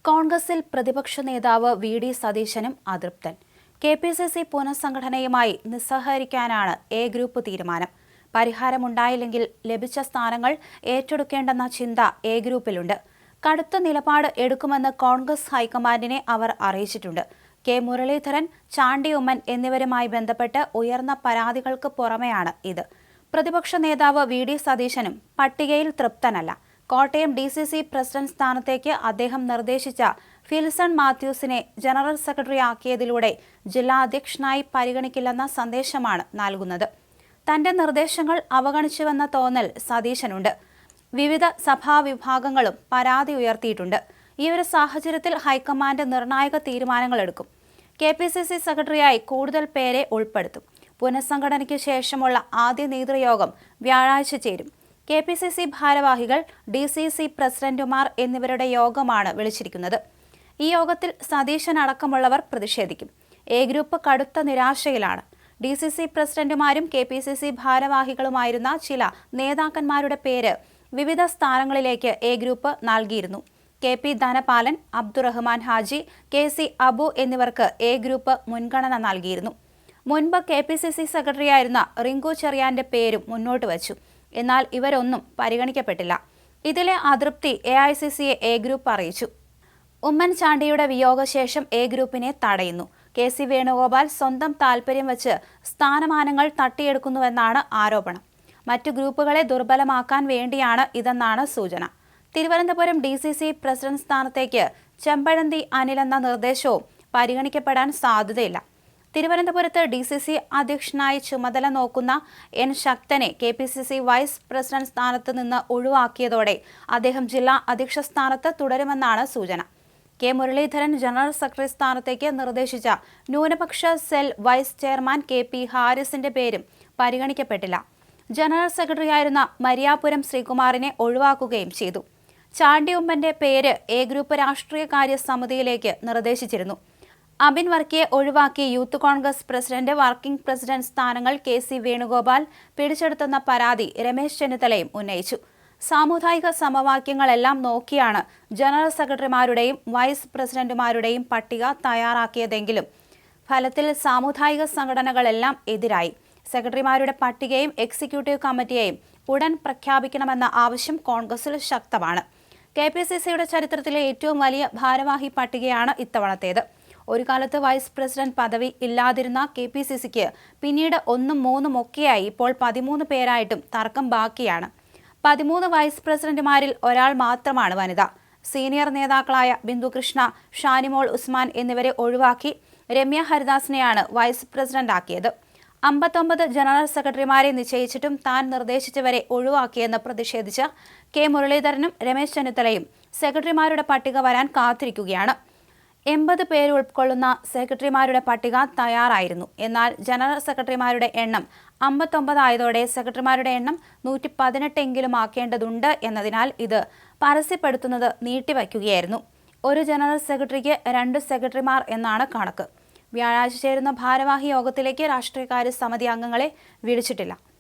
കോൺഗ്രസിൽ പ്രതിപക്ഷ നേതാവ് വി.ഡി. സതീശനും അതൃപ്തൻ. കെ.പി.സി.സി. പുനഃസംഘടനയുമായി നിസ്സഹകരിക്കാനാണ് എ ഗ്രൂപ്പ് തീരുമാനം. പരിഹാരമുണ്ടായില്ലെങ്കിൽ ലഭിച്ച സ്ഥാനങ്ങൾ ഏറ്റെടുക്കേണ്ടെന്ന ചിന്ത എ ഗ്രൂപ്പിലുണ്ട്. കടുത്ത നിലപാട് എടുക്കുമെന്ന് കോൺഗ്രസ് ഹൈക്കമാൻഡിനെ അവർ അറിയിച്ചിട്ടുണ്ട്. കെ മുരളീധരൻ, ചാണ്ടി ഉമ്മൻ എന്നിവരുമായി ബന്ധപ്പെട്ട് ഉയർന്ന പരാതികൾക്ക് പുറമെയാണ് ഇത്. പ്രതിപക്ഷ നേതാവ് വി.ഡി. സതീശനും പട്ടികയിൽ തൃപ്തനല്ല. കോട്ടയം ഡി.സി.സി. പ്രസിഡന്റ് സ്ഥാനത്തേക്ക് അദ്ദേഹം നിർദ്ദേശിച്ച ഫിൽസൺ മാത്യൂസിനെ ജനറൽ സെക്രട്ടറി ആക്കിയതിലൂടെ ജില്ലാ അധ്യക്ഷനായി പരിഗണിക്കില്ലെന്ന സന്ദേശമാണ് നൽകുന്നത്. തന്റെ നിർദ്ദേശങ്ങൾ അവഗണിച്ചുവെന്ന തോന്നൽ സതീശനുണ്ട്. വിവിധ സഭാവിഭാഗങ്ങളും പരാതി ഉയർത്തിയിട്ടുണ്ട്. ഈ ഒരു സാഹചര്യത്തിൽ ഹൈക്കമാൻഡ് നിർണായക തീരുമാനങ്ങളെടുക്കും. കെ.പി.സി.സി. സെക്രട്ടറിയായി കൂടുതൽ പേരെ ഉൾപ്പെടുത്തും. പുനഃസംഘടനയ്ക്ക് ശേഷമുള്ള ആദ്യ നേതൃയോഗം വ്യാഴാഴ്ച ചേരും. കെ.പി.സി.സി. ഭാരവാഹികൾ, ഡി.സി.സി. പ്രസിഡന്റുമാർ എന്നിവരുടെ യോഗമാണ് വിളിച്ചിരിക്കുന്നത്. ഈ യോഗത്തിൽ സതീശൻ അടക്കമുള്ളവർ പ്രതിഷേധിക്കും. എ ഗ്രൂപ്പ് കടുത്ത നിരാശയിലാണ്. ഡി.സി.സി. പ്രസിഡന്റുമാരും കെ.പി.സി.സി. ഭാരവാഹികളുമായിരുന്ന ചില നേതാക്കന്മാരുടെ പേര് വിവിധ സ്ഥാനങ്ങളിലേക്ക് എ ഗ്രൂപ്പ് നൽകിയിരുന്നു. കെ.പി. ധനപാലൻ, അബ്ദുറഹ്മാൻ ഹാജി, കെ.സി. അബു എന്നിവർക്ക് എ ഗ്രൂപ്പ് മുൻഗണന നൽകിയിരുന്നു. മുൻപ് കെ.പി.സി.സി. സെക്രട്ടറിയായിരുന്ന റിങ്കു ചെറിയാന്റെ പേരും മുന്നോട്ട് വച്ചു. എന്നാൽ ഇവരൊന്നും പരിഗണിക്കപ്പെട്ടില്ല. ഇതിലെ അതൃപ്തി എ.ഐ.സി.സിയെ എ ഗ്രൂപ്പ് അറിയിച്ചു. ഉമ്മൻചാണ്ടിയുടെ വിയോഗശേഷം എ ഗ്രൂപ്പിനെ തടയുന്നു. കെ.സി. വേണുഗോപാൽ സ്വന്തം താൽപര്യം വച്ച് സ്ഥാനമാനങ്ങൾ തട്ടിയെടുക്കുന്നുവെന്നാണ് ആരോപണം. മറ്റു ഗ്രൂപ്പുകളെ ദുർബലമാക്കാൻ വേണ്ടിയാണ് ഇതെന്നാണ് സൂചന. തിരുവനന്തപുരം ഡി.സി.സി. പ്രസിഡന്റ് സ്ഥാനത്തേക്ക് ചെമ്പഴന്തി അനിലെന്ന നിർദ്ദേശവും പരിഗണിക്കപ്പെടാൻ സാധ്യതയില്ല. തിരുവനന്തപുരത്ത് ഡി.സി.സി. അധ്യക്ഷനായി ചുമതല നോക്കുന്ന എൻ ശക്തനെ കെ.പി.സി.സി. വൈസ് പ്രസിഡന്റ് സ്ഥാനത്ത് നിന്ന് ഒഴിവാക്കിയതോടെ അദ്ദേഹം ജില്ലാ അധ്യക്ഷ സ്ഥാനത്ത് തുടരുമെന്നാണ് സൂചന. കെ മുരളീധരൻ ജനറൽ സെക്രട്ടറി സ്ഥാനത്തേക്ക് നിർദ്ദേശിച്ച ന്യൂനപക്ഷ സെൽ വൈസ് ചെയർമാൻ കെ.പി. ഹാരിസിന്റെ പേരും പരിഗണിക്കപ്പെട്ടില്ല. ജനറൽ സെക്രട്ടറിയായിരുന്ന മരിയാപുരം ശ്രീകുമാറിനെ ഒഴിവാക്കുകയും ചെയ്തു. ചാണ്ടി ഉമ്മന്റെ പേര് എ ഗ്രൂപ്പ് രാഷ്ട്രീയകാര്യ സമിതിയിലേക്ക് നിർദ്ദേശിച്ചിരുന്നു. അബിൻ വർക്കിയെ ഒഴിവാക്കി youth Congress president, working president സ്ഥാനങ്ങൾ കെ.സി. വേണുഗോപാൽ പിടിച്ചെടുത്തെന്ന പരാതി രമേശ് ചെന്നിത്തലയും ഉന്നയിച്ചു. സാമുദായിക സമവാക്യങ്ങളെല്ലാം നോക്കിയാണ് ജനറൽ സെക്രട്ടറിമാരുടെയും വൈസ് പ്രസിഡന്റുമാരുടെയും പട്ടിക തയ്യാറാക്കിയതെങ്കിലും ഫലത്തിൽ സാമുദായിക സംഘടനകളെല്ലാം എതിരായി. സെക്രട്ടറിമാരുടെ പട്ടികയും എക്സിക്യൂട്ടീവ് കമ്മിറ്റിയെയും ഉടൻ പ്രഖ്യാപിക്കണമെന്ന ആവശ്യം കോൺഗ്രസിൽ ശക്തമാണ്. കെ.പി.സി.സിയുടെ ചരിത്രത്തിലെ ഏറ്റവും വലിയ ഭാരവാഹി പട്ടികയാണ് ഇത്തവണത്തേത്. ഒരു കാലത്ത് വൈസ് പ്രസിഡന്റ് പദവി ഇല്ലാതിരുന്ന കെ.പി.സി.സിക്ക് പിന്നീട് 1ഉം 3ഉം ഒക്കെയായി ഇപ്പോൾ 13 പേരായിട്ടും തർക്കം ബാക്കിയാണ്. 13 വൈസ് പ്രസിഡന്റുമാരിൽ ഒരാൾ മാത്രമാണ് വനിത. സീനിയർ നേതാക്കളായ ബിന്ദുകൃഷ്ണ, ഷാനിമോൾ ഉസ്മാൻ എന്നിവരെ ഒഴിവാക്കി രമ്യ ഹരിദാസിനെയാണ് വൈസ് പ്രസിഡന്റാക്കിയത്. 59 ജനറൽ സെക്രട്ടറിമാരെ നിശ്ചയിച്ചിട്ടും താൻ നിർദ്ദേശിച്ചവരെ ഒഴിവാക്കിയെന്ന് പ്രതിഷേധിച്ച് കെ മുരളീധരനും രമേശ് ചെന്നിത്തലയും സെക്രട്ടറിമാരുടെ പട്ടിക വരാൻ കാത്തിരിക്കുകയാണ്. 80 പേര് ഉൾക്കൊള്ളുന്ന സെക്രട്ടറിമാരുടെ പട്ടിക തയ്യാറായിരുന്നു. എന്നാൽ ജനറൽ സെക്രട്ടറിമാരുടെ എണ്ണം 59 ആയതോടെ സെക്രട്ടറിമാരുടെ എണ്ണം 118 എങ്കിലും ആക്കേണ്ടതുണ്ട് എന്നതിനാൽ ഇത് പരസ്യപ്പെടുത്തുന്നത് നീട്ടിവയ്ക്കുകയായിരുന്നു. ഒരു ജനറൽ സെക്രട്ടറിക്ക് 2 സെക്രട്ടറിമാർ എന്നാണ് കണക്ക്. വ്യാഴാഴ്ച ചേരുന്ന ഭാരവാഹി യോഗത്തിലേക്ക് രാഷ്ട്രീയകാര്യ സമിതി അംഗങ്ങളെ വിളിച്ചിട്ടില്ല.